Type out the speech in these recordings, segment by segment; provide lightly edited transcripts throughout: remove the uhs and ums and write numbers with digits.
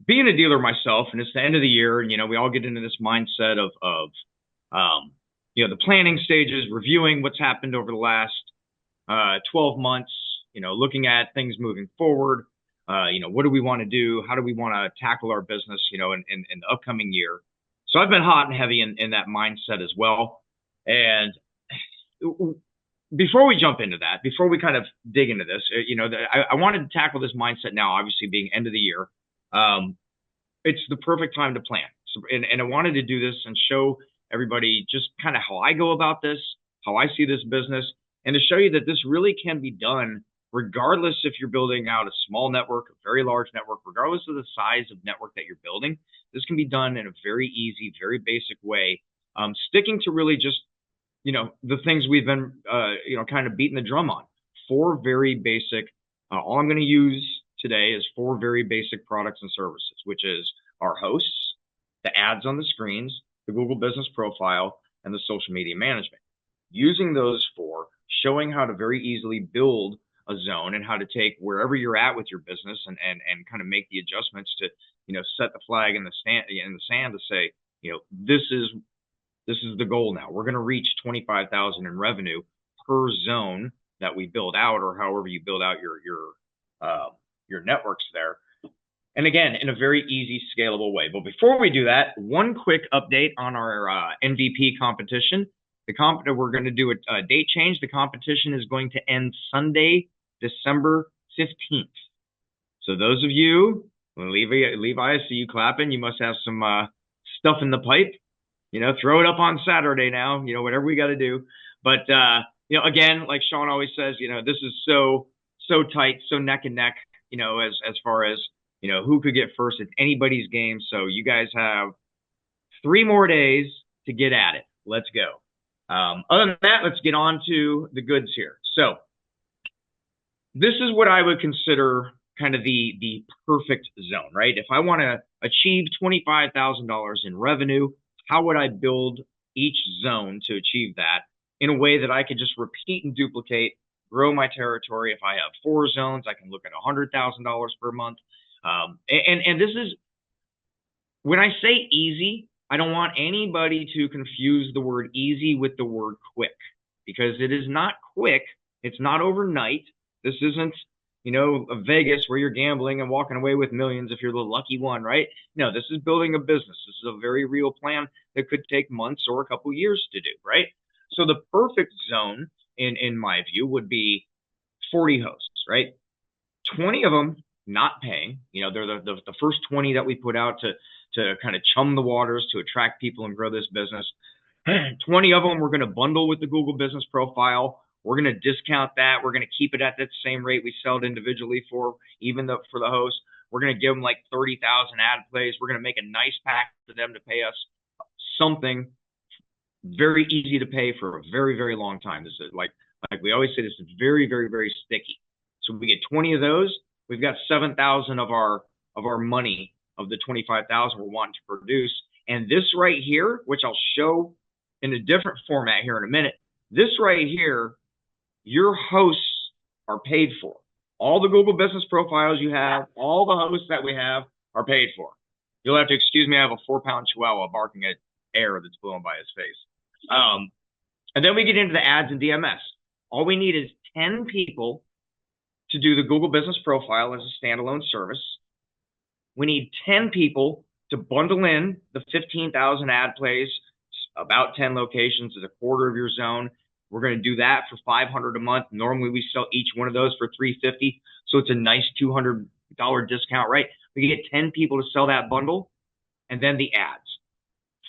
being a dealer myself, and it's the end of the year, and we all get into this mindset of the planning stages, reviewing what's happened over the last 12 months, looking at things moving forward. What do we want to do? How do we want to tackle our business, in the upcoming year? So I've been hot and heavy in that mindset as well. And before we jump into that, before we kind of dig into this, I wanted to tackle this mindset now, obviously being end of the year. It's the perfect time to plan. So, and I wanted to do this and show everybody just kind of how I go about this, how I see this business, and to show you that this really can be done regardless if you're building out a small network, a very large network, regardless of the size of network that you're building. This can be done in a very easy, very basic way, sticking to really just the things we've been kind of beating the drum on. Four very basic. All I'm going to use today is four very basic products and services, which is our hosts, the ads on the screens, the Google Business Profile, and the social media management. Using those four, showing how to very easily build a zone and how to take wherever you're at with your business and kind of make the adjustments to set the flag in the sand to say this is the goal now. We're going to reach 25,000 in revenue per zone that we build out, or however you build out your networks there. And again, in a very easy, scalable way. But before we do that, one quick update on our MVP competition. We're going to do a date change. The competition is going to end Sunday, December 15th. So those of you, when Levi, I see you clapping, you must have some stuff in the pipe. Throw it up on Saturday now, whatever we got to do. But, again, like Sean always says, this is so tight, so neck and neck, as far as, who could get first. It's anybody's game. So you guys have 3 more days to get at it. Let's go. Other than that, let's get on to the goods here. So this is what I would consider kind of the perfect zone, right? If I want to achieve $25,000 in revenue, how would I build each zone to achieve that in a way that I could just repeat and duplicate, grow my territory? If I have 4 zones, I can look at $100,000 per month. And this is, when I say easy, I don't want anybody to confuse the word easy with the word quick, because it is not quick. It's not overnight. This isn't, Vegas where you're gambling and walking away with millions if you're the lucky one, right? No, this is building a business. This is a very real plan that could take months or a couple years to do, right? So the perfect zone, in my view, would be 40 hosts, right? 20 of them not paying. They're the first 20 that we put out to kind of chum the waters, to attract people and grow this business. 20 of them we're going to bundle with the Google Business Profile. We're going to discount that. We're going to keep it at that same rate we sell it individually for, for the host. We're going to give them like 30,000 ad plays. We're going to make a nice pack for them to pay us something very easy to pay for a very, very long time. This is like we always say, this is very, very, very sticky. So we get 20 of those. We've got 7,000 of our money of the 25,000 we're wanting to produce. And this right here, which I'll show in a different format here in a minute, this right here, your hosts are paid for. All the Google Business Profiles you have, all the hosts that we have are paid for. You'll have to excuse me. I have a 4-pound chihuahua barking at air that's blowing by his face. And then we get into the ads and DMS. All we need is 10 people to do the Google Business Profile as a standalone service. We need 10 people to bundle in the 15,000 ad plays, about 10 locations is a quarter of your zone. We're going to do that for $500 a month. Normally we sell each one of those for $350. So it's a nice $200 discount, right? We get 10 people to sell that bundle, and then the ads.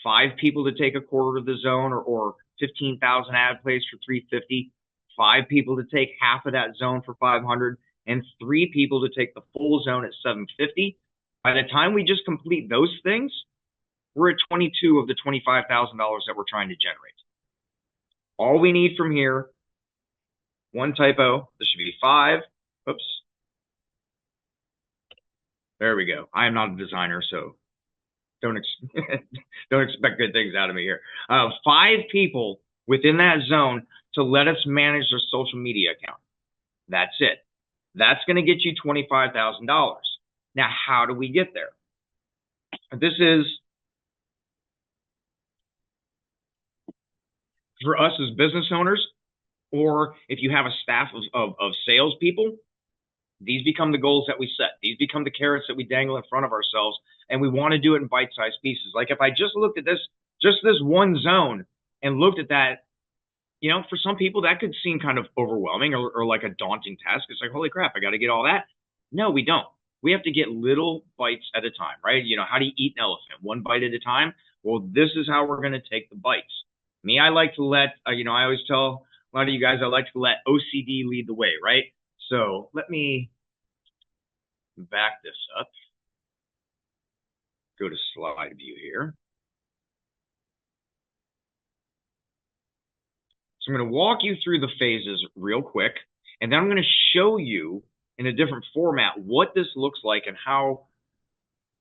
5 people to take a quarter of the zone, or 15,000 ad plays for $350. 5 people to take half of that zone for $500, and 3 people to take the full zone at $750. By the time we just complete those things, we're at 22 of the $25,000 that we're trying to generate. All we need from here, one typo, this should be 5. Oops. There we go. I am not a designer, so don't expect good things out of me here. 5 people within that zone to let us manage their social media account. That's it. That's going to get you $25,000. Now, how do we get there? This is for us as business owners, or if you have a staff of salespeople, these become the goals that we set. These become the carrots that we dangle in front of ourselves, and we want to do it in bite-sized pieces. Like if I just looked at this, just this one zone, and looked at that, for some people that could seem kind of overwhelming or like a daunting task. It's like, holy crap, I got to get all that. No, we don't. We have to get little bites at a time, right? How do you eat an elephant? One bite at a time. Well, this is how we're going to take the bites. Me, I like to let, I always tell a lot of you guys, I like to let OCD lead the way, right? So let me back this up. Go to slide view here. So I'm going to walk you through the phases real quick, and then I'm going to show you in a different format what this looks like and how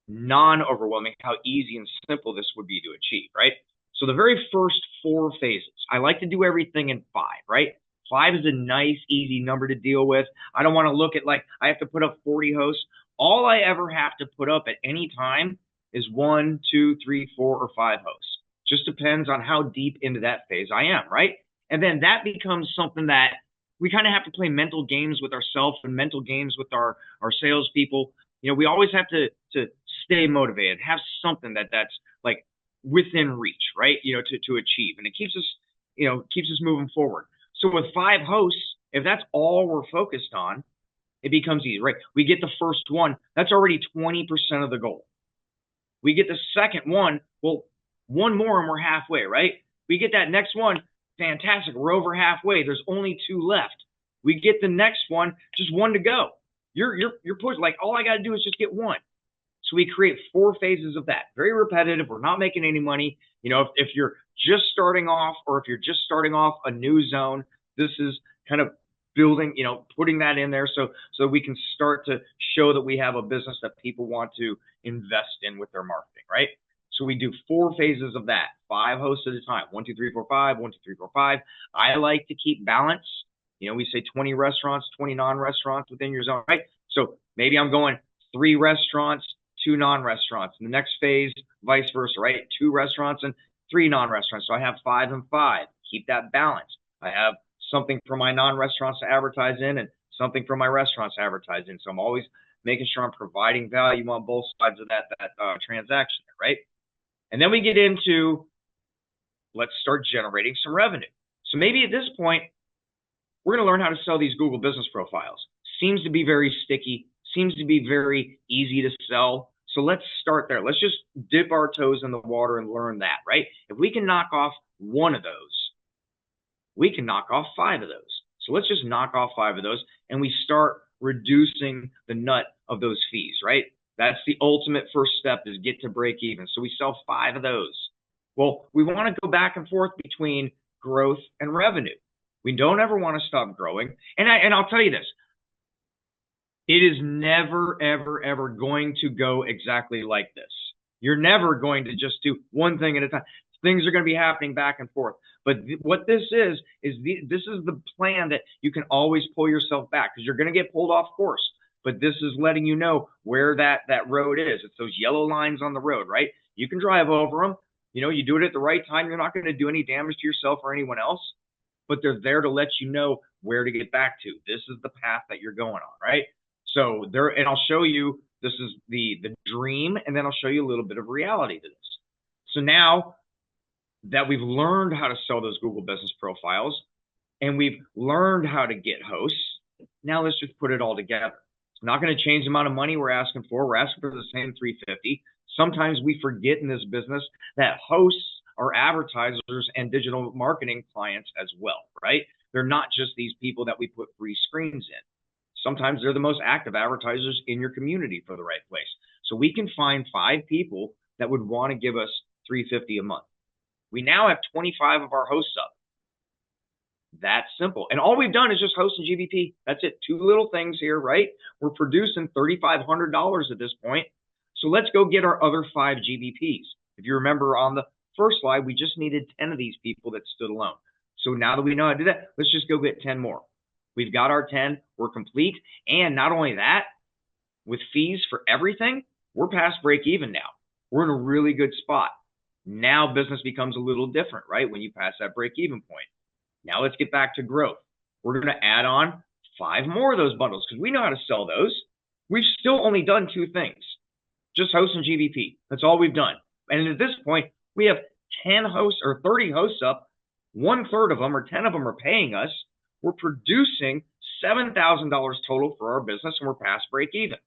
non-overwhelming, how easy and simple this would be to achieve, right? So the very first 4 phases, I like to do everything in 5, right? 5 is a nice, easy number to deal with. I don't want to look at like I have to put up 40 hosts. All I ever have to put up at any time is 1, 2, 3, 4, or 5 hosts. Just depends on how deep into that phase I am, right? And then that becomes something that we kind of have to play mental games with ourselves and mental games with our salespeople. We always have to stay motivated, have something that's like within reach, right? To achieve, and it keeps us moving forward. So with 5 hosts, if that's all we're focused on, it becomes easy, right? We get the first one, that's already 20% of the goal. We get the second one, well, one more and we're halfway, right? We get that next one, fantastic, we're over halfway. There's only 2 left. We get the next one, just 1 to go. You're pushed, like all I got to do is just get 1. So we create 4 phases of that. Very repetitive. We're not making any money. If you're just starting off, or if you're just starting off a new zone, this is kind of building, putting that in there so we can start to show that we have a business that people want to invest in with their marketing, right? So we do 4 phases of that, 5 hosts at a time. 1, 2, 3, 4, 5, 1, 2, 3, 4, 5. I like to keep balance. We say 20 restaurants, 20 non-restaurants within your zone, right? So maybe I'm going 3 restaurants, 2 non-restaurants. In the next phase, vice versa, right? 2 restaurants and 3 non-restaurants. So I have 5 and 5. Keep that balance. I have something for my non-restaurants to advertise in and something for my restaurants to advertise in. So I'm always making sure I'm providing value on both sides of that transaction, right? And then we get into, let's start generating some revenue. So maybe at this point, we're going to learn how to sell these Google business profiles. Seems to be very sticky, seems to be very easy to sell. So let's start there. Let's just dip our toes in the water and learn that, right? If we can knock off 1 of those, we can knock off 5 of those. So let's just knock off 5 of those, and we start reducing the nut of those fees, right? That's the ultimate first step, is get to break even. So we sell 5 of those. Well, we want to go back and forth between growth and revenue. We don't ever want to stop growing. And I'll tell you this, it is never, ever, ever going to go exactly like this. You're never going to just do one thing at a time. Things are going to be happening back and forth. But what this is this is the plan that you can always pull yourself back, because you're going to get pulled off course. But this is letting you know where that road is. It's those yellow lines on the road, right? You can drive over them. You do it at the right time. You're not going to do any damage to yourself or anyone else. But they're there to let you know where to get back to. This is the path that you're going on, right? So there, and I'll show you, this is the dream, and then I'll show you a little bit of reality to this. So now that we've learned how to sell those Google business profiles, and we've learned how to get hosts, now let's just put it all together. It's not going to change the amount of money we're asking for. We're asking for the same $350. Sometimes we forget in this business that hosts are advertisers and digital marketing clients as well, right? They're not just these people that we put free screens in. Sometimes they're the most active advertisers in your community for the right place. So we can find 5 people that would want to give us $350 a month. We now have 25 of our hosts up. That's simple. And all we've done is just host and GBP. That's it. 2 little things here, right? We're producing $3,500 at this point. So let's go get our other 5 GBPs. If you remember on the first slide, we just needed 10 of these people that stood alone. So now that we know how to do that, let's just go get 10 more. We've got our 10. We're complete. And not only that, with fees for everything, we're past break even now. We're in a really good spot. Now business becomes a little different, right? When you pass that break-even point. Now let's get back to growth. We're going to add on 5 more of those bundles because we know how to sell those. We've still only done 2 things, just hosts and GBP. That's all we've done. And at this point, we have 10 hosts or 30 hosts up. 1/3 of them or 10 of them are paying us. We're producing $7,000 total for our business, and we're past break even.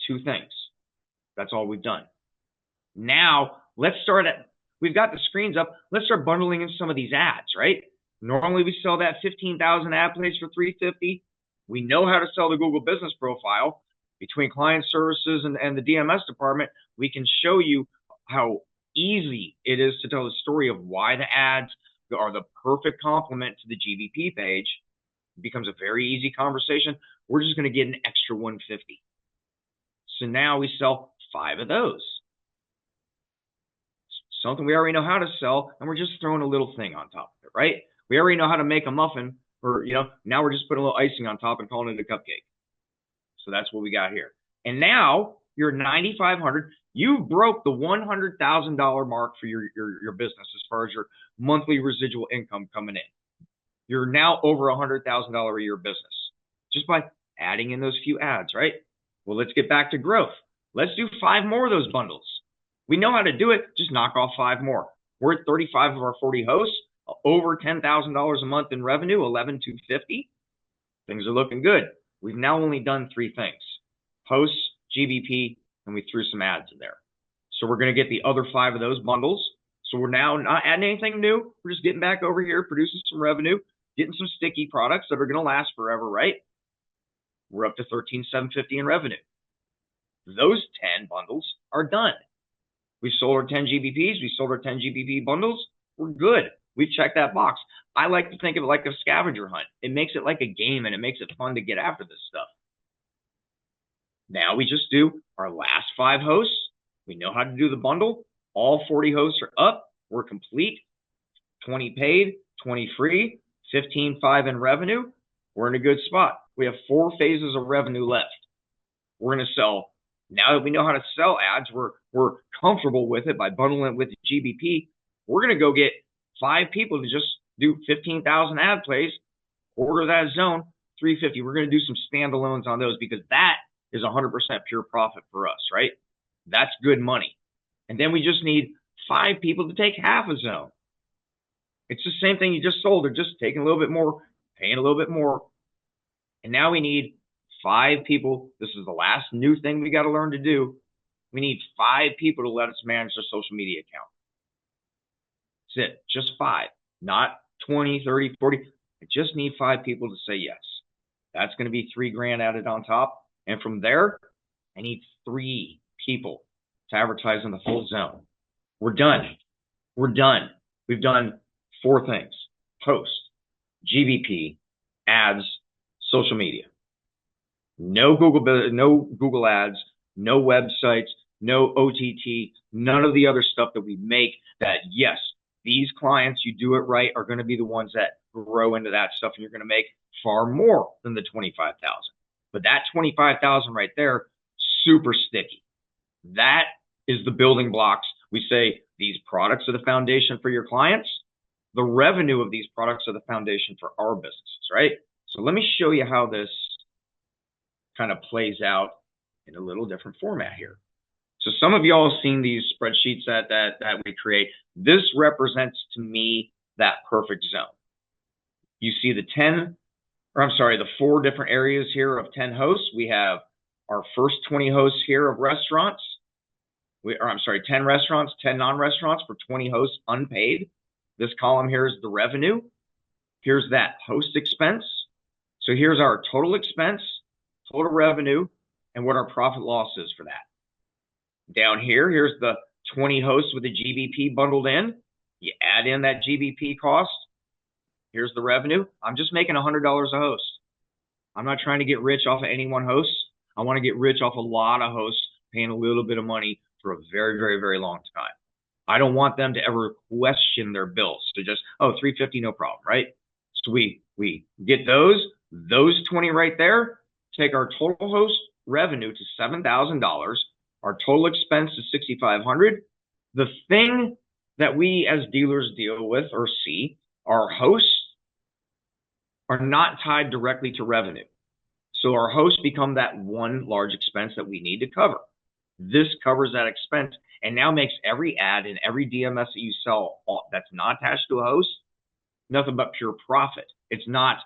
2 things. That's all we've done. Now let's start we've got the screens up. Let's start bundling in some of these ads, right? Normally we sell that 15,000 ad plays for $350. We know how to sell the Google Business Profile. Between client services and the DMS department, we can show you how easy it is to tell the story of why the ads are the perfect complement to the GBP page. It becomes a very easy conversation. We're just going to get an extra 150. So now we sell 5 of those. Something we already know how to sell, and we're just throwing a little thing on top of it, right? We already know how to make a muffin, or now we're just putting a little icing on top and calling it a cupcake. So that's what we got here. And now you're 9,500. You broke the $100,000 mark for your business as far as your monthly residual income coming in. You're now over $100,000 a year business just by adding in those few ads, right? Well, let's get back to growth. Let's do 5 more of those bundles. We know how to do it. Just knock off 5 more. We're at 35 of our 40 hosts, over $10,000 a month in revenue, 11,250. Things are looking good. We've now only done 3 things: hosts, GBP, and we threw some ads in there. So we're going to get the other 5 of those bundles. So we're now not adding anything new. We're just getting back over here, producing some revenue, getting some sticky products that are going to last forever, right? We're up to 13,750 in revenue. Those 10 bundles are done. We sold our 10 GBPs. We sold our 10 GBP bundles. We're good. We've checked that box. I like to think of it like a scavenger hunt. It makes it like a game, and it makes it fun to get after this stuff. Now we just do our last 5 hosts. We know how to do the bundle. All 40 hosts are up. We're complete. 20 paid, 20 free, 15.5 in revenue. We're in a good spot. We have 4 phases of revenue left. We're going to sell. Now that we know how to sell ads, we're comfortable with it by bundling it with the GBP. We're going to go get 5 people to just do 15,000 ad plays, order that zone, $350. We're going to do some standalones on those because that is 100% pure profit for us, right? That's good money. And then we just need 5 people to take half a zone. It's the same thing you just sold. They're just taking a little bit more, paying a little bit more. And now we need 5 people. This is the last new thing we got to learn to do. We need 5 people to let us manage their social media account. That's it. Just 5, not 20, 30, 40. I just need 5 people to say yes. That's going to be $3,000 added on top. And from there, I need 3 people to advertise in the full zone. We're done. We're done. We've done 4 things: post, GBP, ads, social media. No Google ads, no websites, no OTT, none of the other stuff that we make that, yes, these clients, you do it right, are going to be the ones that grow into that stuff, and you're going to make far more than the 25,000. But that 25,000 right there, super sticky. That is the building blocks. We say these products are the foundation for your clients. The revenue of these products are the foundation for our businesses, right? So let me show you how this kind of plays out in a little different format here. So some of y'all have seen these spreadsheets that we create. This represents to me that perfect zone. You see the 4 different areas here of 10 hosts. We have our first 20 hosts here of restaurants. 10 restaurants, 10 non-restaurants for 20 hosts unpaid. This column here is the revenue. Here's that host expense. So here's our total expense, total revenue, and what our profit loss is for that. Down here, here's the 20 hosts with the GBP bundled in. You add in that GBP cost. Here's the revenue. I'm just making $100 a host. I'm not trying to get rich off of any one host. I want to get rich off a lot of hosts paying a little bit of money for a very, very, very long time. I don't want them to ever question their bills. So just, $350, no problem, right? So we get those 20 right there, take our total host revenue to $7,000. Our total expense is $6,500. The thing that we as dealers deal with or see, our hosts are not tied directly to revenue. So our hosts become that one large expense that we need to cover. This covers that expense and now makes every ad in every DMS that you sell that's not attached to a host nothing but pure profit. It's not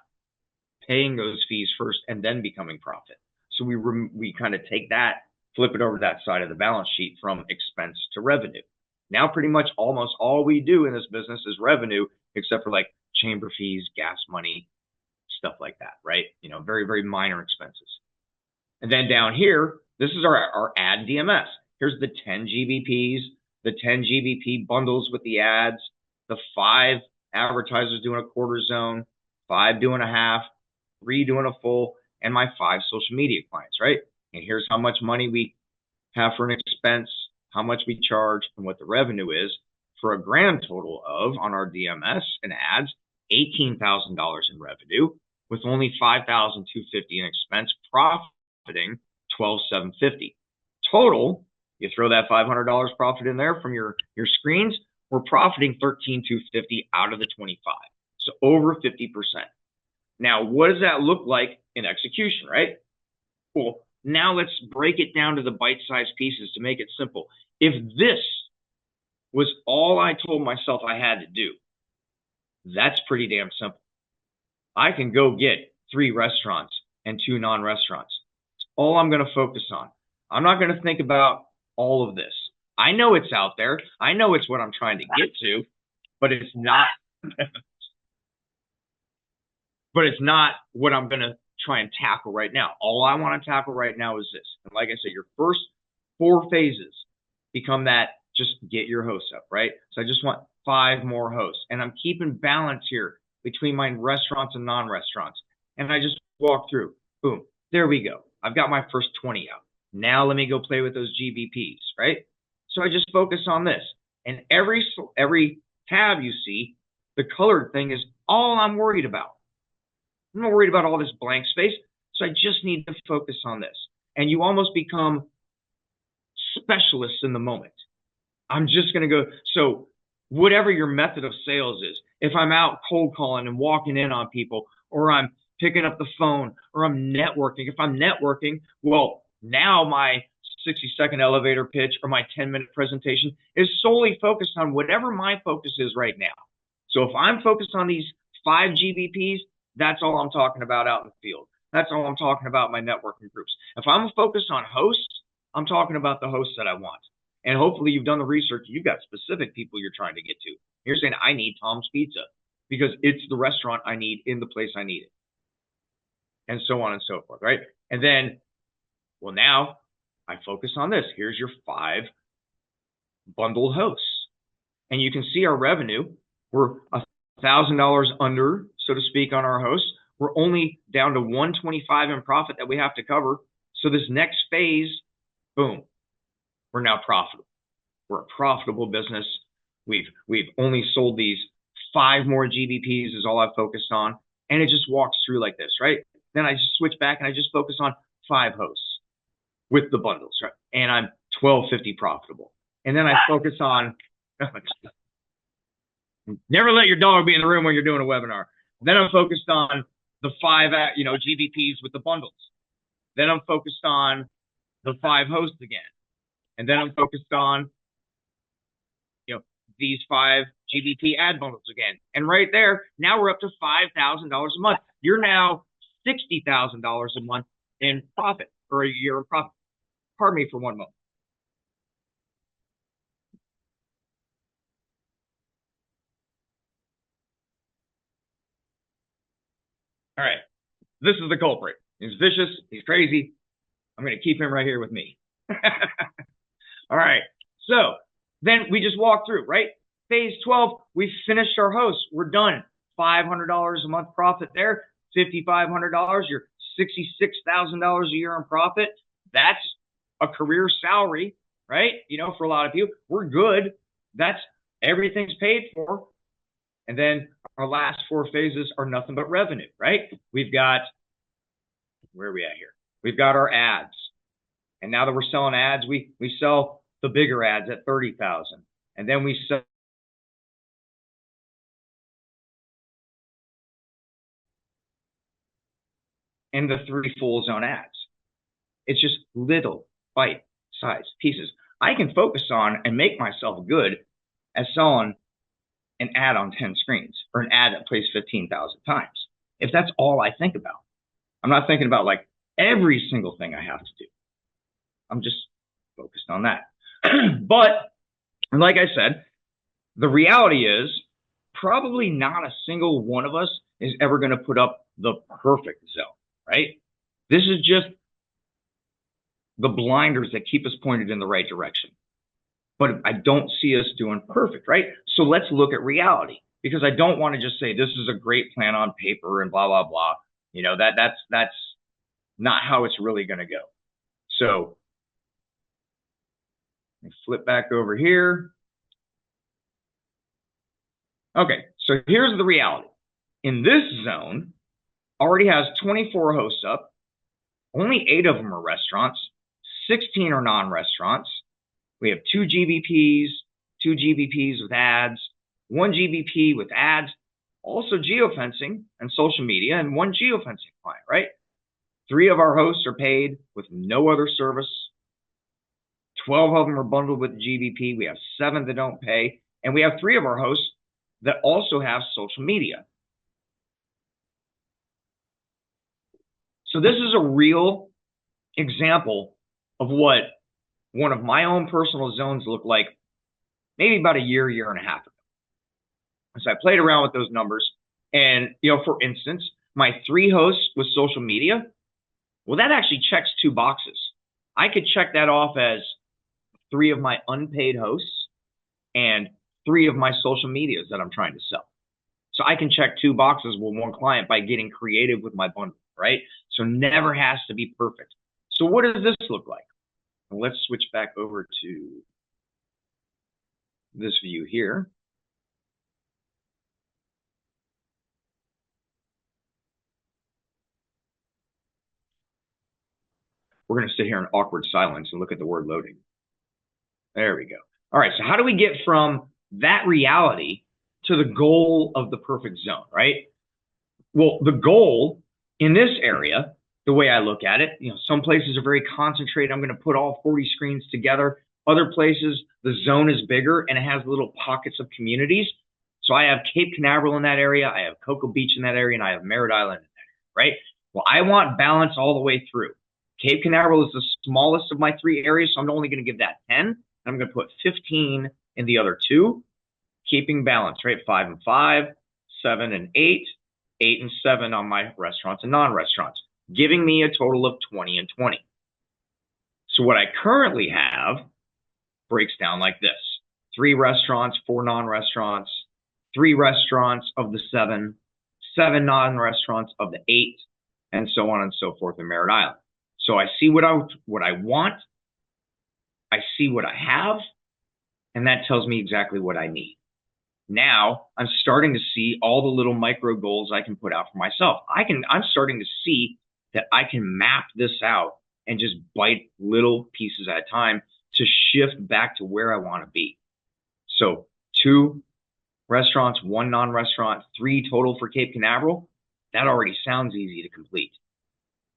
paying those fees first and then becoming profit. So we kind of take that, flip it over to that side of the balance sheet from expense to revenue. Now pretty much almost all we do in this business is revenue, except for like chamber fees, gas money, stuff like that, right? You know, very, very minor expenses. And then down here, this is our ad DMS. Here's the 10 GBPs, the 10 GBP bundles with the ads, the 5 advertisers doing a quarter zone, 5 doing a half, 3 doing a full, and my 5 social media clients, right? And here's how much money we have for an expense, how much we charge, and what the revenue is for a grand total of, on our DMS and ads, $18,000 in revenue with only $5,250 in expense, profiting $12,750. Total, you throw that $500 profit in there from your screens, we're profiting $13,250 out of the 25. So over 50%. Now, what does that look like in execution, right? Well, now let's break it down to the bite-sized pieces to make it simple. If this was all I told myself I had to do, that's pretty damn simple. I can go get 3 restaurants and 2 non-restaurants. It's all I'm going to focus on. I'm not going to think about all of this. I know it's out there. I know it's what I'm trying to get to, but it's not. But it's not what I'm going to try and tackle right now. All I want to tackle right now is this. And like I said, your first 4 phases become that just get your hosts up, right? So I just want 5 more hosts. And I'm keeping balance here between my restaurants and non-restaurants. And I just walk through. Boom. There we go. I've got my first 20 out. Now let me go play with those GBPs, right? So I just focus on this. And every tab you see, the colored thing is all I'm worried about. I'm not worried about all this blank space. So I just need to focus on this. And you almost become specialists in the moment. I'm just going to go. So whatever your method of sales is, if I'm out cold calling and walking in on people, or I'm picking up the phone, or I'm networking, if I'm networking, well, now my 60-second elevator pitch or my 10-minute presentation is solely focused on whatever my focus is right now. So if I'm focused on these 5 GBPs, that's all I'm talking about out in the field. That's all I'm talking about in my networking groups. If I'm focused on hosts, I'm talking about the hosts that I want. And hopefully you've done the research. You've got specific people you're trying to get to. You're saying, I need Tom's Pizza because it's the restaurant I need in the place I need it. And so on and so forth, right? And then, well, now I focus on this. Here's your 5 bundled hosts. And you can see our revenue. We're $1,000 under, so to speak, on our hosts. We're only down to $125 in profit that we have to cover. So this next phase, boom, we're now profitable. We're a profitable business. We've only sold these 5 more GBPs is all I've focused on. And it just walks through like this, right? Then I just switch back and I just focus on 5 hosts with the bundles, right? And I'm $12.50 profitable. And then I focus on, never let your dog be in the room when you're doing a webinar. Then I'm focused on the 5, GBPs with the bundles. Then I'm focused on the 5 hosts again. And then I'm focused on, these 5 GBP ad bundles again. And right there, now we're up to $5,000 a month. You're now $60,000 a month in profit, or a year in profit. Pardon me for one moment. All right. This is the culprit. He's vicious. He's crazy. I'm going to keep him right here with me. All right. So then we just walk through, right? Phase 12, we finished our hosts. We're done. $500 a month profit there. $5,500. You're $66,000 a year in profit. That's a career salary, right? For a lot of people, we're good. That's everything's paid for. And then our last 4 phases are nothing but revenue, right? We've got, where are we at here? We've got our ads. And now that we're selling ads, we sell the bigger ads at 30,000. And then we sell in the 3 full zone ads. It's just little bite-sized pieces. I can focus on and make myself good at selling an ad on 10 screens or an ad that plays 15,000 times. If that's all I think about, I'm not thinking about like every single thing I have to do. I'm just focused on that. But like I said, the reality is probably not a single one of us is ever going to put up the perfect zone, right? This is just the blinders that keep us pointed in the right direction. But I don't see us doing perfect, right? So let's look at reality, because I don't want to just say this is a great plan on paper and blah, blah, blah. You know, that's not how it's really going to go. So let me flip back over here. Okay, so here's the reality. In this zone, already has 24 hosts up. Only 8 of them are restaurants. 16 are non-restaurants. We have 2 GVPs, 2 GVPs with ads, 1 GVP with ads, also geofencing and social media, and 1 geofencing client, right? 3 of our hosts are paid with no other service. 12 of them are bundled with GVP. We have 7 that don't pay. And we have 3 of our hosts that also have social media. So this is a real example of what one of my own personal zones looked like maybe about a year and a half ago. So I played around with those numbers. And, you know, for instance, my 3 hosts with social media, well, that actually checks 2 boxes. I could check that off as 3 of my unpaid hosts and 3 of my social medias that I'm trying to sell. So I can check 2 boxes with 1 client by getting creative with my bundle, right? So never has to be perfect. So what does this look like? Well, let's switch back over to this view here. We're going to sit here in awkward silence and look at the word loading. There we go. All right, so how do we get from that reality to the goal of the perfect zone, right? Well, the goal in this area, the way I look at it, you know, some places are very concentrated. I'm going to put all 40 screens together. Other places, the zone is bigger and it has little pockets of communities. So I have Cape Canaveral in that area. I have Cocoa Beach in that area, and I have Merritt Island in that area, right? Well, I want balance all the way through. Cape Canaveral is the smallest of my 3 areas, so I'm only going to give that 10. I'm going to put 15 in the other 2, keeping balance, right? 5 and 5, 7 and 8, 8 and 7 on my restaurants and non-restaurants, giving me a total of 20 and 20. So what I currently have breaks down like this: 3 restaurants, 4 non-restaurants, 3 restaurants of the 7, 7 non-restaurants of the 8, and so on and so forth in Merritt Island. So I see what I want, I see what I have, and that tells me exactly what I need. Now I'm starting to see all the little micro goals I can put out for myself. I'm starting to see that I can map this out and just bite little pieces at a time to shift back to where I want to be. So 2 restaurants, 1 non-restaurant, 3 total for Cape Canaveral. That already sounds easy to complete.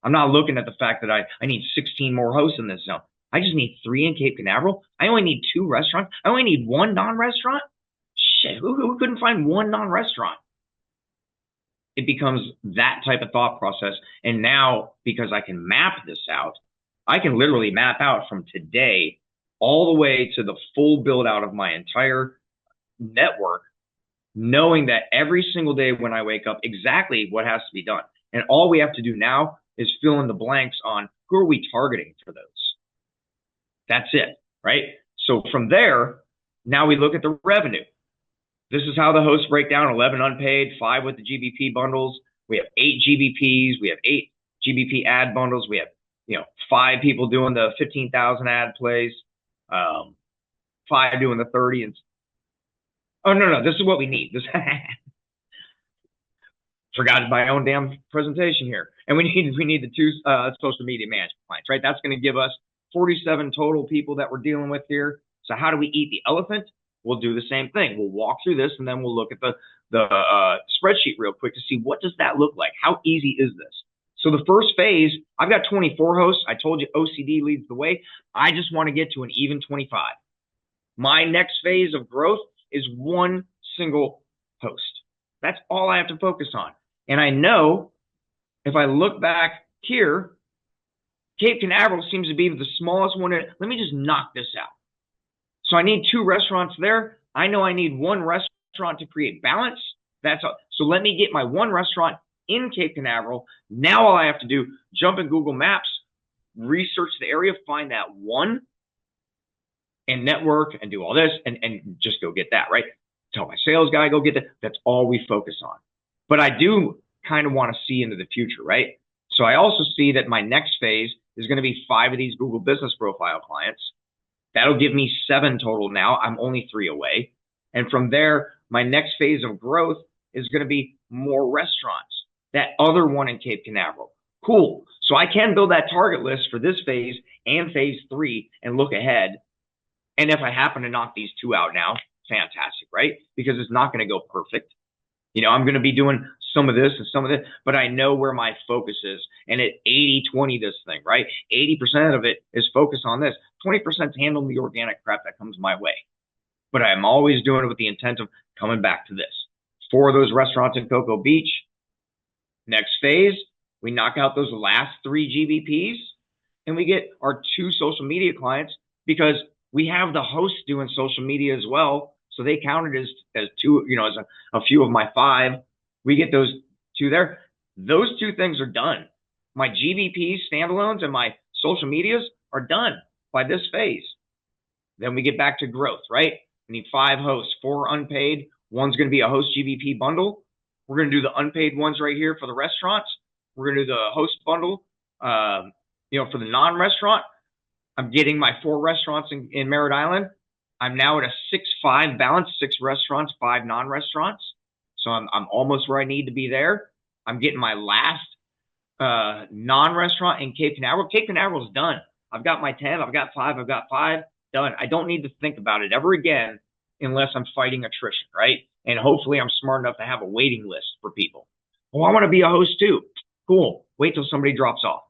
I'm not looking at the fact that I need 16 more hosts in this zone. I just need 3 in Cape Canaveral. I only need 2 restaurants. I only need 1 non-restaurant. Shit, who couldn't find 1 non-restaurant? It becomes that type of thought process. And now, because I can map this out, I can literally map out from today all the way to the full build out of my entire network, knowing that every single day when I wake up, exactly what has to be done. And all we have to do now is fill in the blanks on who are we targeting for those. That's it, right? So from there, now we look at the revenue. This is how the hosts break down: 11 unpaid, 5 with the GVP bundles. We have 8 GVPs. We have 8 GVP ad bundles. We have, 5 people doing the 15,000 ad plays, 5 doing the 30. And oh, no, this is what we need. This forgot my own damn presentation here. And we need the 2 social media management clients, right? That's going to give us 47 total people that we're dealing with here. So how do we eat the elephant? We'll do the same thing. We'll walk through this, and then we'll look at the spreadsheet real quick to see what does that look like? How easy is this? So the first phase, I've got 24 hosts. I told you OCD leads the way. I just want to get to an even 25. My next phase of growth is one single host. That's all I have to focus on. And I know if I look back here, Cape Canaveral seems to be the smallest one. Let me just knock this out. So I need 2 restaurants there. I know I need 1 restaurant to create balance. That's all. So let me get my 1 restaurant in Cape Canaveral. Now all I have to do, jump in Google Maps, research the area, find that one, and network and do all this and just go get that, right? Tell my sales guy, go get that. That's all we focus on. But I do kind of want to see into the future, right? So I also see that my next phase is going to be 5 of these Google Business Profile clients. That'll give me 7 total now. I'm only 3 away. And from there, my next phase of growth is going to be more restaurants. That other one in Cape Canaveral. Cool. So I can build that target list for this phase and phase 3 and look ahead. And if I happen to knock these 2 out now, fantastic, right? Because it's not going to go perfect. You know, I'm going to be doing some of this and some of this, but I know where my focus is. And at 80-20 this thing, right? 80% of it is focused on this. 20% is handling the organic crap that comes my way. But I'm always doing it with the intent of coming back to this. 4 of those restaurants in Cocoa Beach. Next phase, we knock out those last 3 GBPs and we get our 2 social media clients because we have the hosts doing social media as well. So they counted as 2, you know, as a few of my 5. We get those 2 there. Those 2 things are done. My GBPs, standalones, and my social medias are done by this phase. Then we get back to growth, right? We need 5 hosts, 4 unpaid. One's going to be a host GBP bundle. We're going to do the unpaid ones right here for the restaurants. We're going to do the host bundle, you know, for the non-restaurant. I'm getting my 4 restaurants in Merritt Island. I'm now at a 6-5 balance, 6 restaurants, 5 non-restaurants. So I'm almost where I need to be there. I'm getting my last non-restaurant in Cape Canaveral. Cape Canaveral is done. I've got my 10, I've got 5, I've got 5, done. I don't need to think about it ever again unless I'm fighting attrition, right? And hopefully I'm smart enough to have a waiting list for people. Well, I want to be a host too. Cool. Wait till somebody drops off,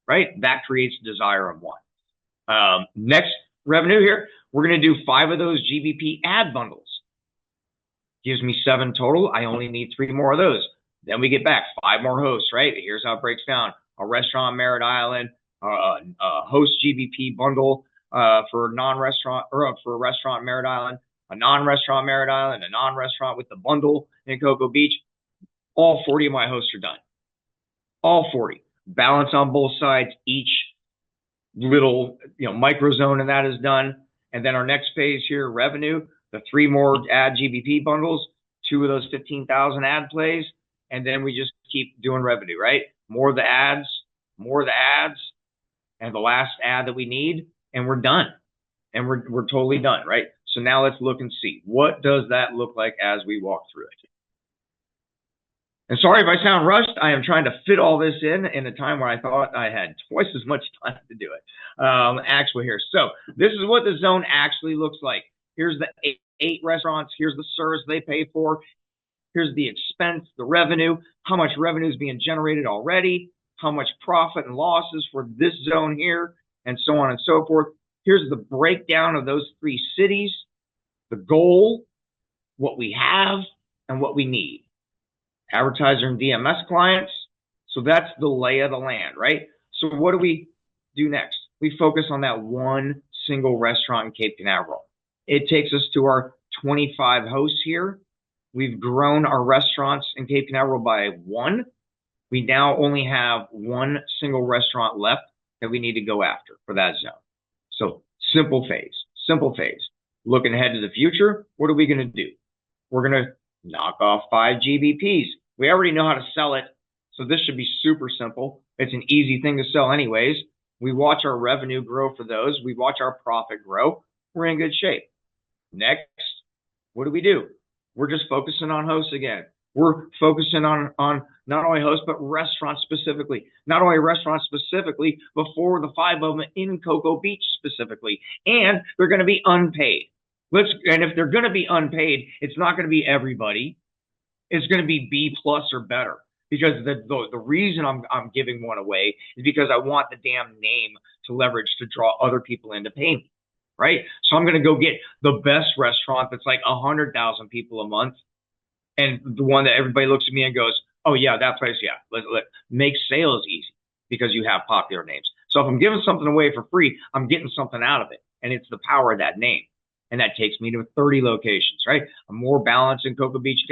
right? That creates desire of one. Next revenue here, we're going to do 5 of those GBP ad bundles. Gives me 7 total. I only need 3 more of those. Then we get back 5 more hosts, right? Here's how it breaks down. A restaurant Merritt Island, a host GBP bundle for non-restaurant or for a restaurant Merritt Island, a non-restaurant Merritt Island, a non-restaurant with the bundle in Cocoa Beach. All 40 of my hosts are done. All 40. Balance on both sides. Each little, you know, micro zone and that is done. And then our next phase here, revenue, the 3 more ad GBP bundles, 2 of those 15,000 ad plays, and then we just keep doing revenue, right? More of the ads, and the last ad that we need, and we're done. And we're totally done, right? So now let's look and see. What does that look like as we walk through it? And sorry if I sound rushed. I am trying to fit all this in a time where I thought I had twice as much time to do it. Actually here. So this is what the zone actually looks like. Here's the 8 restaurants. Here's the service they pay for. Here's the expense, the revenue, how much revenue is being generated already, how much profit and losses for this zone here, and so on and so forth. Here's the breakdown of those 3 cities, the goal, what we have, and what we need. Advertiser and DMS clients. So that's the lay of the land, right? So what do we do next? We focus on that one single restaurant in Cape Canaveral. It takes us to our 25 hosts here. We've grown our restaurants in Cape Canaveral by 1. We now only have 1 single restaurant left that we need to go after for that zone. So simple phase. Looking ahead to the future, what are we going to do? We're going to knock off 5 GBPs. We already know how to sell it, so this should be super simple. It's an easy thing to sell anyways. We watch our revenue grow for those. We watch our profit grow. We're in good shape. Next, what do? We're just focusing on hosts again. We're focusing on not only hosts, but restaurants specifically. Not only restaurants specifically, but 4 of the 5 of them in Cocoa Beach specifically. And they're going to be unpaid. And if they're going to be unpaid, it's not going to be everybody. It's going to be B plus or better. Because the reason I'm giving one away is because I want the damn name to leverage to draw other people in to pay me. Right? So I'm going to go get the best restaurant that's like 100,000 people a month, and the one that everybody looks at me and goes, "Oh yeah, that place, yeah, let make sales easy because you have popular names." So if I'm giving something away for free, I'm getting something out of it, and it's the power of that name, and that takes me to 30 locations, right? A more balanced in Cocoa Beach.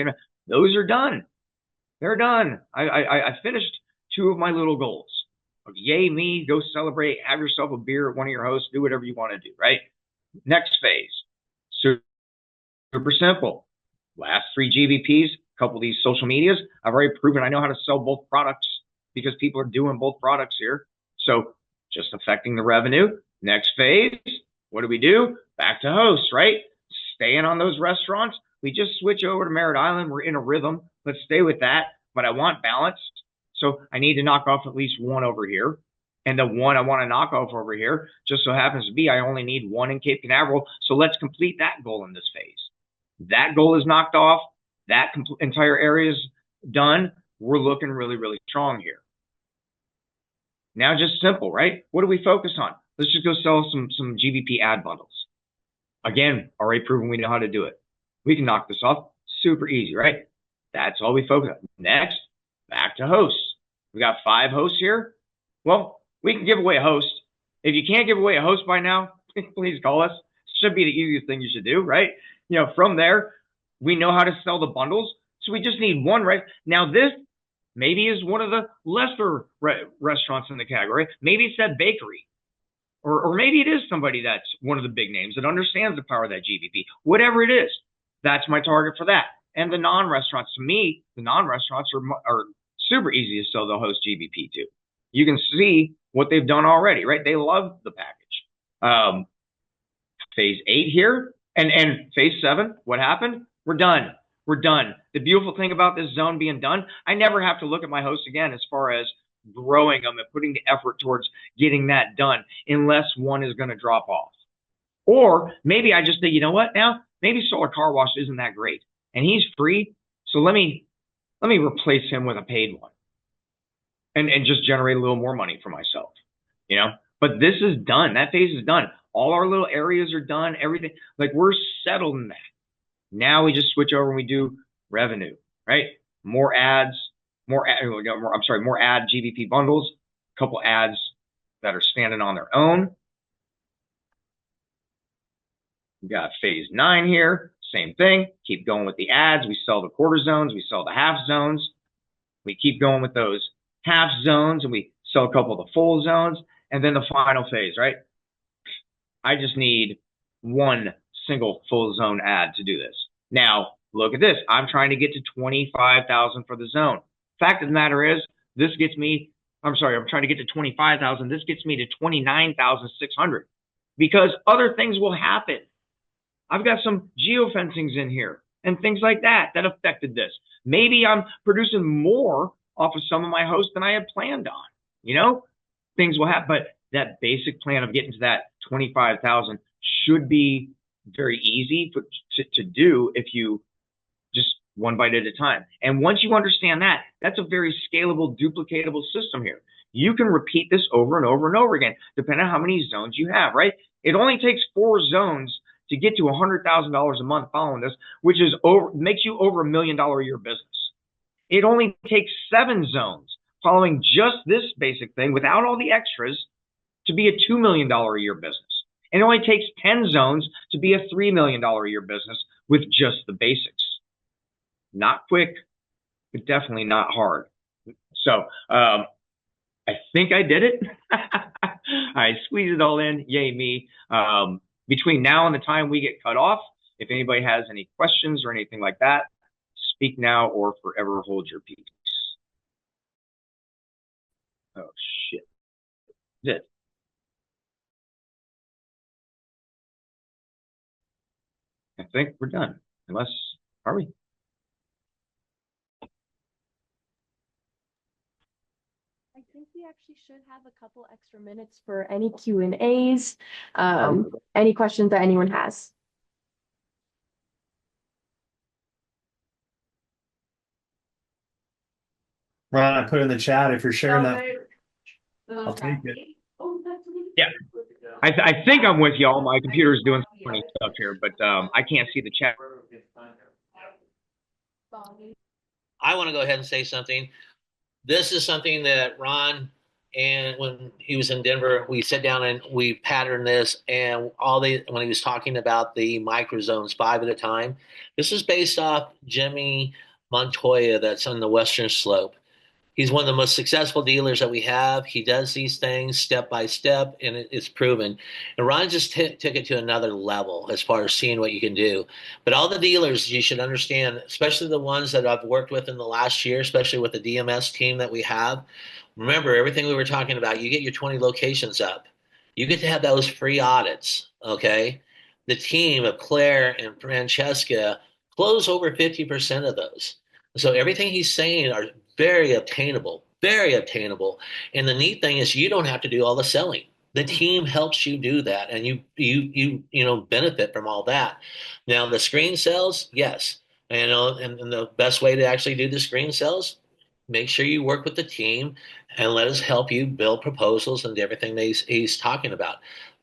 Those are done. They're done. I finished 2 of my little goals. Yay me, go celebrate, have yourself a beer at one of your hosts, do whatever you want to do, right? Next phase, super simple. Last 3 GBPs, a couple of these social medias, I've already proven I know how to sell both products because people are doing both products here. So just affecting the revenue. Next phase, what do? Back to hosts, right? Staying on those restaurants. We just switch over to Merritt Island. We're in a rhythm. Let's stay with that. But I want balance. So I need to knock off at least 1 over here. And the 1 I want to knock off over here just so happens to be I only need 1 in Cape Canaveral. So let's complete that goal in this phase. That goal is knocked off. That entire area is done. We're looking really, really strong here. Now, just simple, right? What do we focus on? Let's just go sell some GBP ad bundles. Again, already proven we know how to do it. We can knock this off super easy, right? That's all we focus on. Next, back to hosts. We got 5 hosts here. Well, we can give away a host. If you can't give away a host by now, please call us. Should be the easiest thing you should do, right? From there, we know how to sell the bundles. So we just need 1, right? Now, this maybe is one of the lesser restaurants in the category. Maybe it's that bakery. Or maybe it is somebody that's one of the big names that understands the power of that GBP. Whatever it is, that's my target for that. And the non-restaurants, to me, the non-restaurants are super easy to sell the host GBP to. You can see what they've done already, right? They love the package. Phase 8 here and phase 7, what happened? We're done. We're done. The beautiful thing about this zone being done, I never have to look at my hosts again as far as growing them and putting the effort towards getting that done unless one is going to drop off. Or maybe I just say, you know what now? Maybe Solar Car Wash isn't that great and he's free. So let me replace him with a paid one and just generate a little more money for myself, But this is done. That phase is done. All our little areas are done. Everything, like we're settled in that. Now we just switch over and we do revenue, right? More ads, more ad GBP bundles, a couple ads that are standing on their own. We got phase 9 here, same thing. Keep going with the ads. We sell the quarter zones. We sell the half zones. We keep going with those half zones and we sell a couple of the full zones. And then the final phase, right? I just need 1 single full zone ad to do this. Now, look at this. I'm trying to get to 25,000 for the zone. Fact of the matter is, I'm trying to get to 25,000. This gets me to 29,600 because other things will happen. I've got some geofencings in here and things like that affected this. Maybe I'm producing more off of some of my hosts than I had planned on. Things will happen, but that basic plan of getting to that 25,000 should be very easy to do if you just one bite at a time. And once you understand that, that's a very scalable, duplicatable system here. You can repeat this over and over and over again, depending on how many zones you have, right? It only takes 4 zones to get to $100,000 a month following this, which makes you over $1 million a year business. It only takes 7 zones following just this basic thing without all the extras to be a $2 million a year business. And it only takes 10 zones to be a $3 million a year business with just the basics. Not quick, but definitely not hard. So I think I did it. I squeezed it all in. Yay me. Between now and the time we get cut off, if anybody has any questions or anything like that, speak now or forever hold your peace. Oh, shit. That's it. I think we're done. Are we? think we actually should have a couple extra minutes for any Q&As, any questions that anyone has. Ron, I put in the chat if you're sharing that. Okay. I'll take it. Yeah, I think I'm with y'all. My computer's doing some funny stuff here, but I can't see the chat. I want to go ahead and say something. This is something that Ron and when he was in Denver, we sat down and we patterned this and when he was talking about the microzones 5 at a time, this is based off Jimmy Montoya that's on the Western Slope. He's one of the most successful dealers that we have. He does these things step by step, and it's proven. And Ron just took it to another level as far as seeing what you can do. But all the dealers, you should understand, especially the ones that I've worked with in the last year, especially with the DMS team that we have. Remember everything we were talking about. You get your 20 locations up. You get to have those free audits, okay? The team of Claire and Francesca close over 50% of those. So everything he's saying are very obtainable, very obtainable. And the neat thing is you don't have to do all the selling. The team helps you do that, and you benefit from all that. Now the screen sales, yes, and the best way to actually do the screen sales, make sure you work with the team and let us help you build proposals and everything that he's talking about.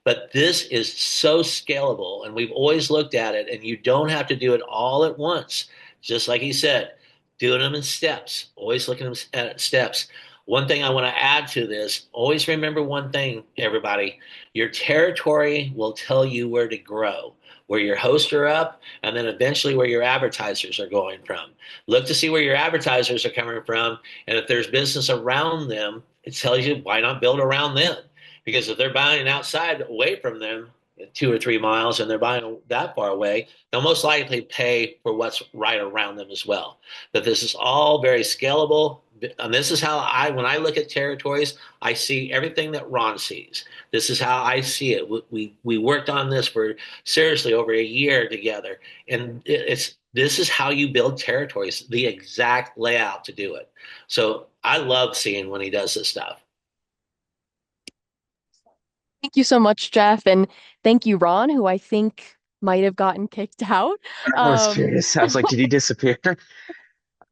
But this is so scalable, and we've always looked at it, and you don't have to do it all at once. Just like he said, doing them in steps, always looking at steps. One thing I want to add to this, always remember one thing, everybody. Your territory will tell you where to grow, where your hosts are up, and then eventually where your advertisers are going from. Look to see where your advertisers are coming from, and if there's business around them, it tells you why not build around them. Because if they're buying outside away from them, 2 or 3 miles, and they're buying that far away, they'll most likely pay for what's right around them as well. That this is all very scalable. And this is how when I look at territories, I see everything that Ron sees. This is how I see it. We worked on this for seriously over a year together, and this is how you build territories, the exact layout to do it. So I love seeing when he does this stuff. Thank you so much, Jeff, and thank you, Ron, who I think might have gotten kicked out. I was Um, curious. I was like, did he disappear?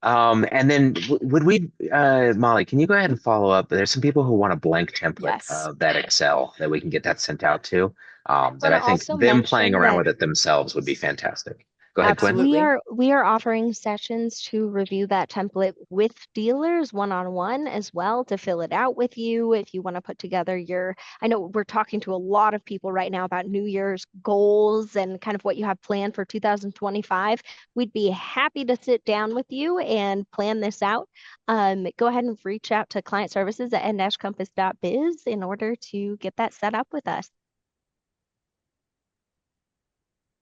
And then would we, Molly, can you go ahead and follow up? There's some people who want a blank template yes, of that Excel that we can get that sent out to. Want That to I think also them playing mention around that with it themselves would be fantastic. Go ahead, Quinn. we absolutely. are offering sessions to review that template with dealers one-on-one as well to fill it out with you if you want to put together your I know we're talking to a lot of people right now about New Year's goals and kind of what you have planned for 2025. We'd be happy to sit down with you and plan this out. Go ahead and reach out to client services at n-compass.biz in order to get that set up with us.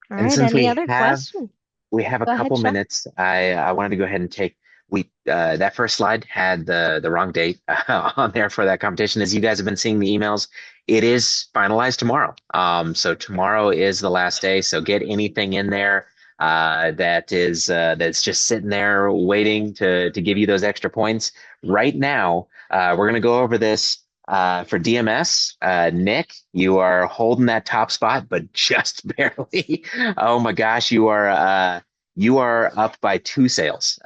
All And right, since any other questions? we have a Go ahead, couple Chef. minutes, I wanted to go ahead and take we that first slide had the wrong date on there for that competition. As you guys have been seeing the emails, it is finalized tomorrow. So tomorrow is the last day. So get anything in there that's just sitting there waiting to give you those extra points. Right now, we're gonna go over this. For DMS, Nick, you are holding that top spot, but just barely. Oh my gosh, you are up by 2 sales.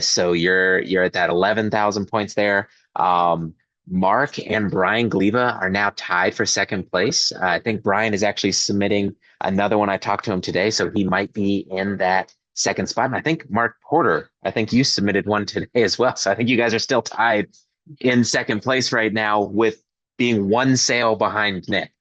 So you're at that 11,000 points there. Mark and Brian Gleva are now tied for second place. I think Brian is actually submitting another one. I talked to him today, so he might be in that second spot. And I think Mark Porter, I think you submitted one today as well. So I think you guys are still tied in second place right now with being 1 sale behind Nick.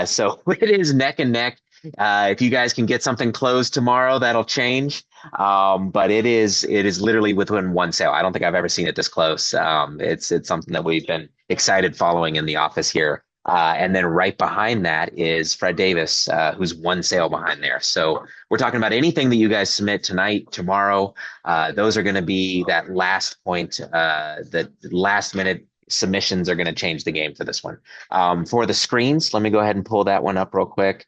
So it is neck and neck. If you guys can get something closed tomorrow, that'll change. But it is literally within 1 sale. I don't think I've ever seen it this close. It's something that we've been excited following in the office here. And then right behind that is Fred Davis, who's 1 sale behind there. So we're talking about anything that you guys submit tonight, tomorrow. Those are going to be that last point. The last minute submissions are going to change the game for this one. For the screens, let me go ahead and pull that one up real quick.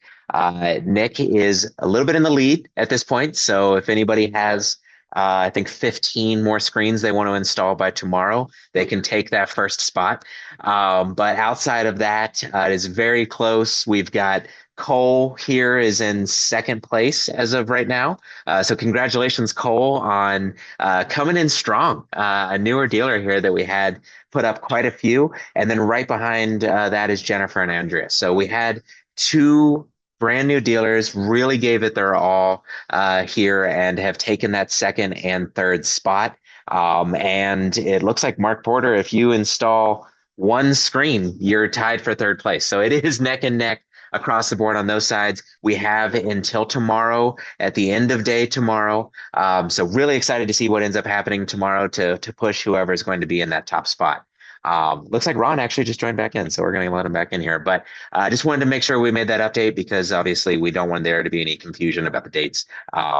Nick is a little bit in the lead at this point. So if anybody has I think 15 more screens they want to install by tomorrow. They can take that first spot. But outside of that, it is very close. We've got Cole here is in second place as of right now. So congratulations, Cole, on coming in strong. A newer dealer here that we had put up quite a few. And then right behind that is Jennifer and Andrea. So we had two brand new dealers really gave it their all here and have taken that second and third spot. And it looks like Mark Porter, if you install one screen, you're tied for third place. So it is neck and neck across the board on those sides. We have until tomorrow at the end of day tomorrow. So really excited to see what ends up happening tomorrow to push whoever is going to be in that top spot. Looks like Ron actually just joined back in, so we're going to let him back in here. But I just wanted to make sure we made that update because obviously we don't want there to be any confusion about the dates.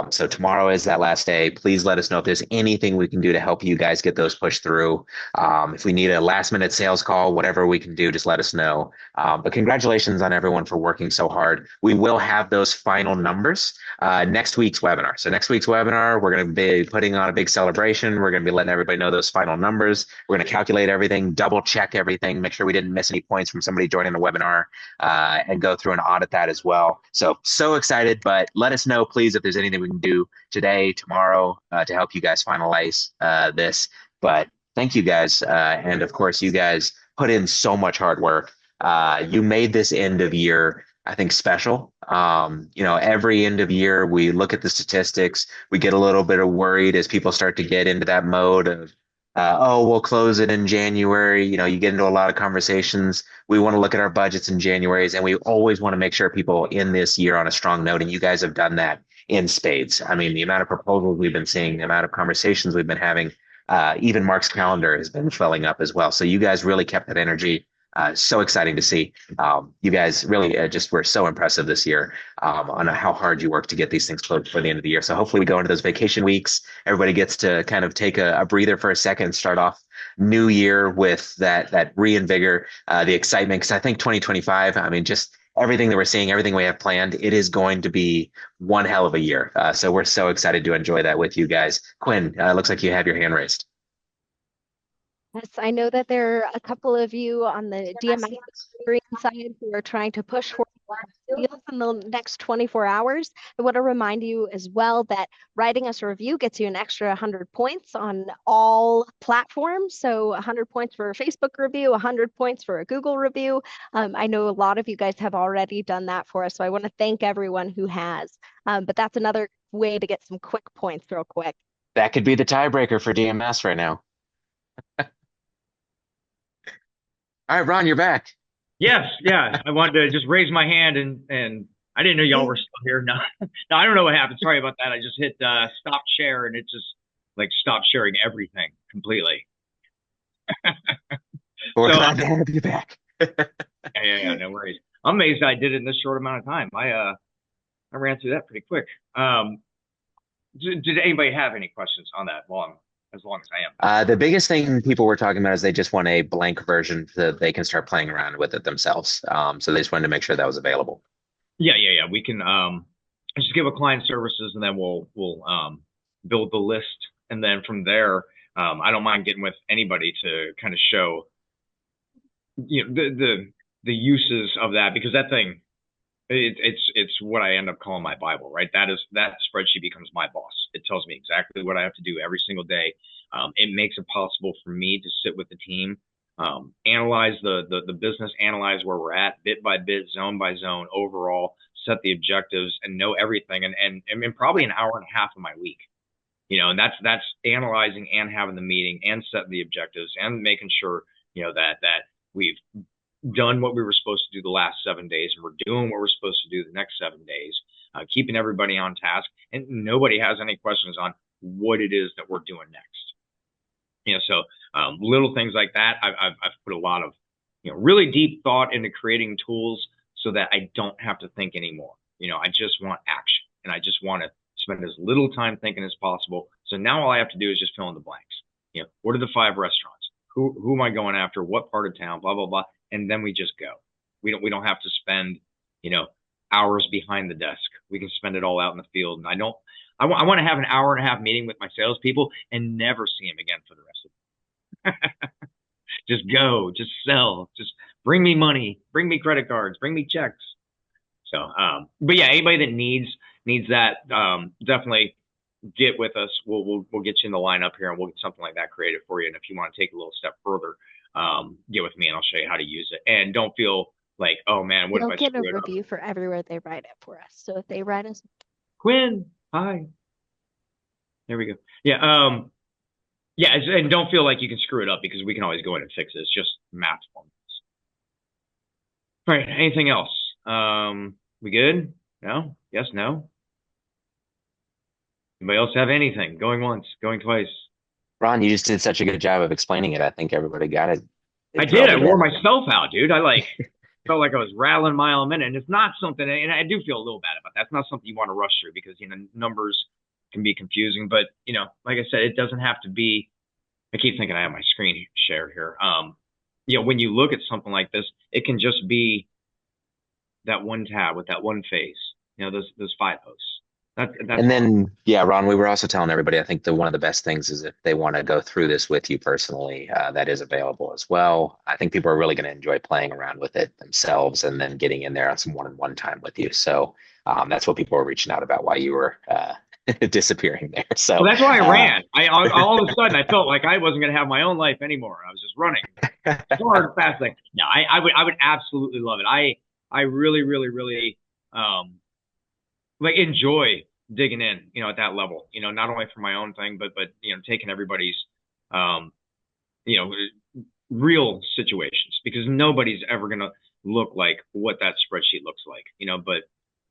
So tomorrow is that last day. Please let us know if there's anything we can do to help you guys get those pushed through. If we need a last minute sales call, whatever we can do, just let us know. But congratulations on everyone for working so hard. We will have those final numbers next week's webinar. So next week's webinar, we're going to be putting on a big celebration. We're going to be letting everybody know those final numbers. We're going to calculate everything, double check everything, make sure we didn't miss any points from somebody joining the webinar, and go through and audit that as well. So excited, but let us know, please, if there's anything we can do today, tomorrow, to help you guys finalize this. But thank you guys. And of course, you guys put in so much hard work. You made this end of year, I think, special. Every end of year, we look at the statistics, we get a little bit of worried as people start to get into that mode of, we'll close it in January. You get into a lot of conversations. We want to look at our budgets in January's, and we always want to make sure people end this year on a strong note. And you guys have done that in spades. I mean, the amount of proposals we've been seeing, the amount of conversations we've been having, even Mark's calendar has been filling up as well. So you guys really kept that energy. So exciting to see. You guys really just were so impressive this year on how hard you work to get these things closed for the end of the year. So hopefully we go into those vacation weeks. Everybody gets to kind of take a breather for a second, start off new year with that reinvigor, the excitement. Because I think 2025, I mean, just everything that we're seeing, everything we have planned, it is going to be one hell of a year. So we're so excited to enjoy that with you guys. Quinn, looks like you have your hand raised. Yes, I know that there are a couple of you on the DMS green side who are trying to push for deals in the next 24 hours. I want to remind you as well that writing us a review gets you an extra 100 points on all platforms. So 100 points for a Facebook review, 100 points for a Google review. I know a lot of you guys have already done that for us, so I want to thank everyone who has. But that's another way to get some quick points real quick. That could be the tiebreaker for DMS right now. All right, Ron, you're back. Yes, yeah. I wanted to just raise my hand and I didn't know y'all were still here. No, I don't know what happened. Sorry about that. I just hit stop share and it just like stopped sharing everything completely. We're glad to have you back. Yeah, no worries. I'm amazed I did it in this short amount of time. I ran through that pretty quick. Did anybody have any questions on that? As long as I am. The biggest thing people were talking about is they just want a blank version so that they can start playing around with it themselves. So they just wanted to make sure that was available. Yeah. We can just give a client services and then we'll build the list. And then from there, I don't mind getting with anybody to kind of show the uses of that, because that thing, it's what I end up calling my Bible, right? That spreadsheet becomes my boss. It tells me exactly what I have to do every single day. It makes it possible for me to sit with the team, analyze the business, analyze where we're at bit by bit, zone by zone, overall, set the objectives and know everything. And probably an hour and a half of my week, and that's analyzing and having the meeting and setting the objectives and making sure, that we've done what we were supposed to do the last 7 days and we're doing what we're supposed to do the next 7 days, keeping everybody on task, and nobody has any questions on what it is that we're doing next. So little things like that. I've put a lot of really deep thought into creating tools so that I don't have to think anymore. I just want action, and I just want to spend as little time thinking as possible. So now all I have to do is just fill in the blanks. What are the 5 restaurants? Who am I going after? What part of town? Blah blah blah. And then we just go. We don't have to spend, hours behind the desk. We can spend it all out in the field. And I want to have an hour and a half meeting with my salespeople and never see them again for the rest of it. Just go, just sell, just bring me money, bring me credit cards, bring me checks. So, but yeah, anybody that needs that, definitely get with us. We'll get you in the lineup here, and we'll get something like that created for you. And if you want to take a little step further, get with me, and I'll show you how to use it. And don't feel like, oh man, what They'll if I get a screw it up? review for everywhere they write it for us. So if they write us, Quinn, hi. There we go. Yeah. Yeah, and don't feel like you can screw it up because we can always go in and fix it. It's just math formulas. All right. Anything else? We good? No? Yes, no? Anybody else have anything? Going once, going twice. Ron, you just did such a good job of explaining it. I think everybody got it. I did. I wore myself out, dude. I like felt like I was rattling a mile a minute. And it's not something, and I do feel a little bad about that. It's not something you want to rush through because, numbers can be confusing. But, like I said, it doesn't have to be. I keep thinking I have my screen shared here. When you look at something like this, it can just be that one tab with that one face, those five posts. And then, yeah, Ron, we were also telling everybody, I think one of the best things is if they want to go through this with you personally, that is available as well. I think people are really going to enjoy playing around with it themselves and then getting in there on some one-on-one time with you. So that's what people were reaching out about, why you were disappearing there. So well, that's why I ran. All of a sudden I felt like I wasn't going to have my own life anymore. I was just running hard, fast thing. No, I would absolutely love it. I really, really, really enjoy digging in, at that level, not only for my own thing, but taking everybody's, real situations, because nobody's ever going to look like what that spreadsheet looks like, but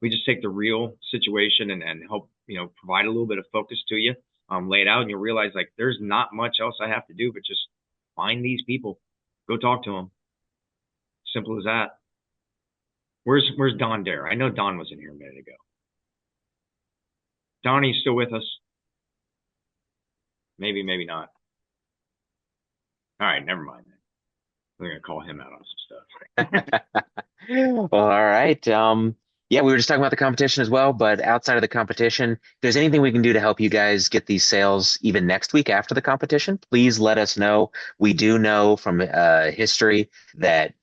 we just take the real situation and help, provide a little bit of focus to you, lay it out, and you'll realize like there's not much else I have to do, but just find these people, go talk to them. Simple as that. Where's Don Dare? I know Don was in here a minute ago. Donnie's still with us. Maybe, maybe not. All right, never mind. We're gonna call him out on some stuff. Well, all right. Yeah, we were just talking about the competition as well, but outside of the competition, if there's anything we can do to help you guys get these sales even next week after the competition, please let us know. We do know from history that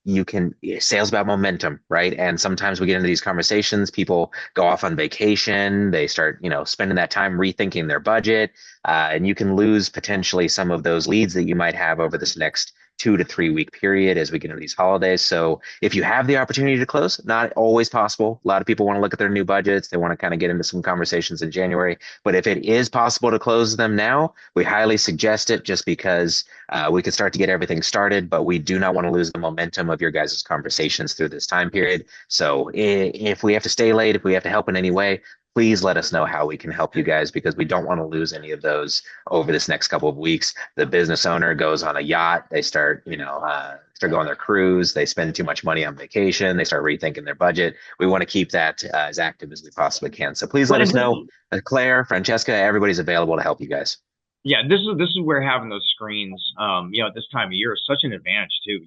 sales about momentum, right? And sometimes we get into these conversations, people go off on vacation, they start, spending that time rethinking their budget, and you can lose potentially some of those leads that you might have over this next 2 to 3 week period as we get into these holidays. So if you have the opportunity to close, not always possible. A lot of people want to look at their new budgets. They want to kind of get into some conversations in January. But if it is possible to close them now, we highly suggest it, just because we can start to get everything started, but we do not want to lose the momentum of your guys' conversations through this time period. So if we have to stay late, if we have to help in any way, please let us know how we can help you guys, because we don't want to lose any of those over this next couple of weeks. The business owner goes on a yacht, they start, start going on their cruise, they spend too much money on vacation, they start rethinking their budget. We want to keep that as active as we possibly can. So please let us know. Claire, Francesca, everybody's available to help you guys. Yeah, this is where having those screens, at this time of year is such an advantage too.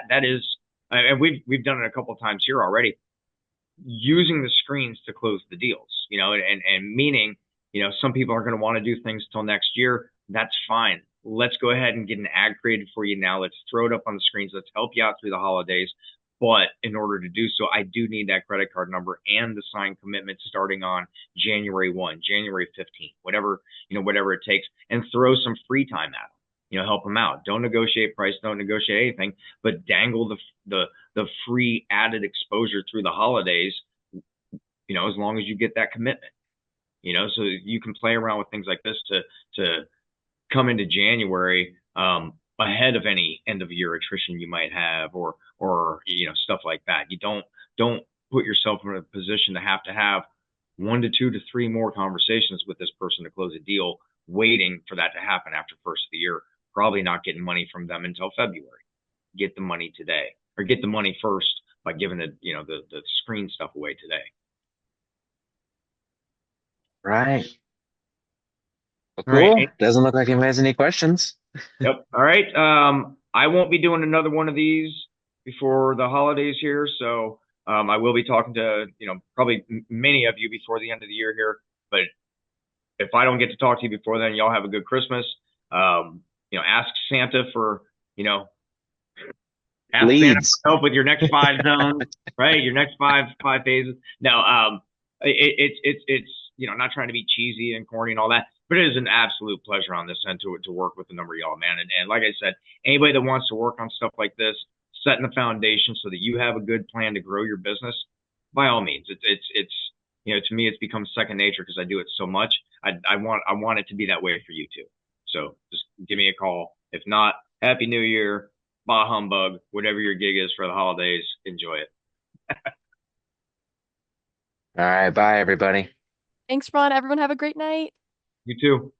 That is, and we've done it a couple of times here already, using the screens to close the deals, and meaning, some people are going to want to do things till next year. That's fine. Let's go ahead and get an ad created for you now. Let's throw it up on the screens. Let's help you out through the holidays. But in order to do so, I do need that credit card number and the signed commitment starting on January 1, January 15th, whatever it takes, and throw some free time at them. Help them out. Don't negotiate price. Don't negotiate anything, but dangle the free added exposure through the holidays, as long as you get that commitment, so you can play around with things like this to come into January, ahead of any end of year attrition you might have, or stuff like that. You don't put yourself in a position to have 1 to 2 to 3 more conversations with this person to close a deal, waiting for that to happen after first of the year, probably not getting money from them until February. Get the money today, or get the money first by giving the screen stuff away today. Right. Well, cool. Right. Doesn't look like anybody has any questions. Yep. All right. I won't be doing another one of these before the holidays here, so I will be talking to probably many of you before the end of the year here. But if I don't get to talk to you before then, y'all have a good Christmas. Ask Santa for, ask Santa Leads. for help with your next 5 zones, right? Your next five phases. No, it's not trying to be cheesy and corny and all that, but it is an absolute pleasure on this end to work with a number of y'all, man. And like I said, anybody that wants to work on stuff like this, setting the foundation so that you have a good plan to grow your business, by all means, it's to me, it's become second nature because I do it so much. I want it to be that way for you too. So just give me a call. If not, Happy New Year, bah humbug, whatever your gig is for the holidays, enjoy it. All right, bye everybody. Thanks, Ron. Everyone have a great night. You too.